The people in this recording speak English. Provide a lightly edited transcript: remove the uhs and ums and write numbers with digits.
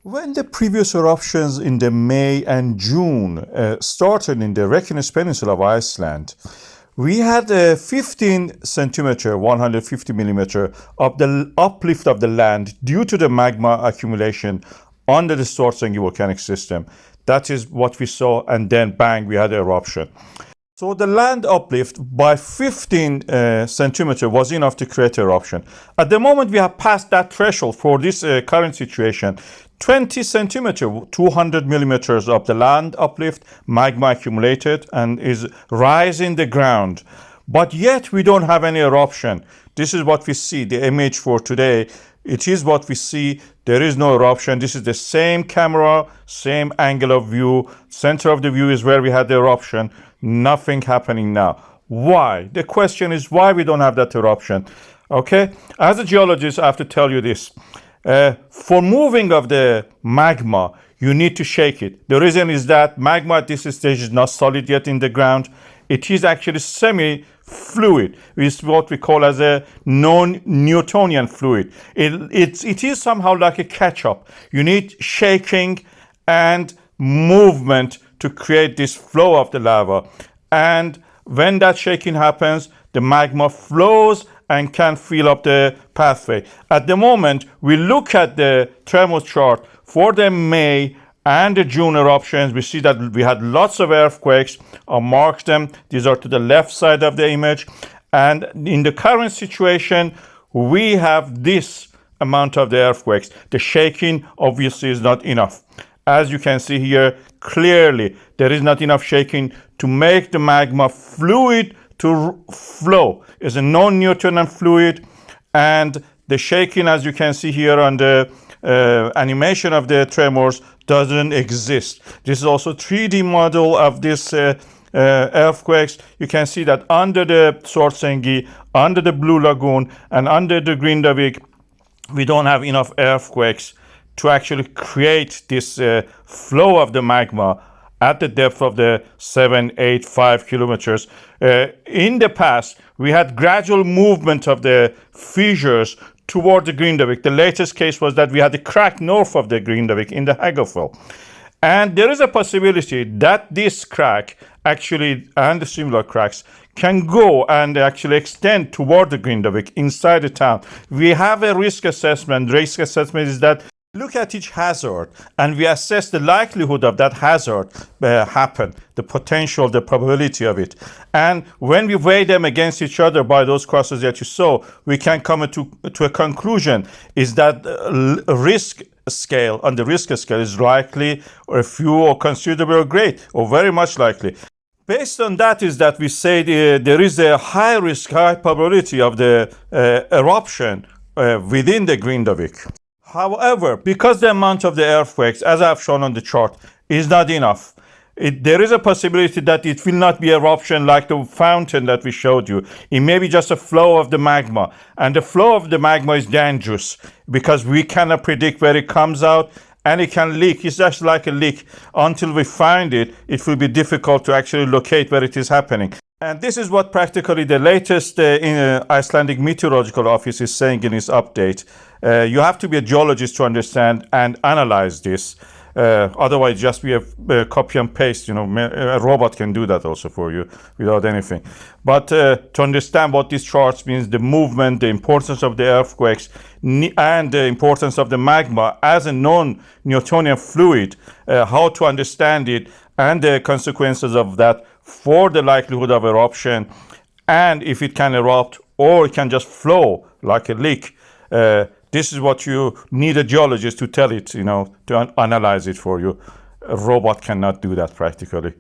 When the previous eruptions in the May and June started in the Reykjanes Peninsula of Iceland, we had a 15 centimeter, 150 millimeter of the uplift of the land due to the magma accumulation under the Stortsengi volcanic system. That is what we saw, and then bang, we had an eruption. So the land uplift by 15 centimeter was enough to create eruption. At the moment, we have passed that threshold for this current situation. 20 centimeter, 200 millimeters of the land uplift, magma accumulated and is rising the ground. But yet we don't have any eruption. This is what we see, the image for today. It is what we see. There is no eruption. This is the same camera, same angle of view. Center of the view is where we had the eruption. Nothing happening now. Why? The question is why we don't have that eruption. Okay? As a geologist, I have to tell you this. For moving of the magma, you need to shake it. The reason is that magma at this stage is not solid yet in the ground. It is actually semi-fluid. It's what we call as a non-Newtonian fluid. It is somehow like a ketchup. You need shaking and movement to create this flow of the lava. And when that shaking happens, the magma flows and can fill up the pathway. At the moment, we look at the thermal chart for the May and the June eruptions. We see that we had lots of earthquakes. I'll mark them. These are to the left side of the image. And in the current situation, we have this amount of the earthquakes. The shaking obviously is not enough. As you can see here, clearly, there is not enough shaking to make the magma fluid to flow. It's a non-Newtonian fluid, and the shaking, as you can see here on the animation of the tremors, doesn't exist. This is also a 3D model of this earthquakes. You can see that under the Stortsengi, under the Blue Lagoon, and under the Grindavík, we don't have enough earthquakes to actually create this flow of the magma at the depth of the 785 kilometers. In the past, we had gradual movement of the fissures toward the Grindavík. The latest case was that we had a crack north of the Grindavík in the Hagafell. And there is a possibility that this crack actually, and the similar cracks, can go and actually extend toward the Grindavík inside the town. We have a risk assessment. Risk assessment is that look at each hazard and we assess the likelihood of that hazard happen, the potential, the probability of it. And when we weigh them against each other by those crosses that you saw, we can come to a conclusion is that risk scale, on the risk scale is likely or a few or considerable or great or very much likely. Based on that is that we say there is a high risk, high probability of the eruption within the Grindavík. However, because the amount of the earthquakes, as I've shown on the chart, is not enough, there is a possibility that it will not be eruption like the fountain that we showed you. It may be just a flow of the magma. And the flow of the magma is dangerous because we cannot predict where it comes out and it can leak. It's just like a leak. Until we find it, it will be difficult to actually locate where it is happening. And this is what practically the latest Icelandic Meteorological Office is saying in its update. You have to be a geologist to understand and analyze this. Otherwise, just be a copy and paste. You know, a robot can do that also for you without anything. But to understand what these charts means, the movement, the importance of the earthquakes, and the importance of the magma as a non-Newtonian fluid, how to understand it, and the consequences of that for the likelihood of eruption, and if it can erupt or it can just flow like a leak. This is what you need a geologist to tell it, you know, to analyze it for you. A robot cannot do that practically.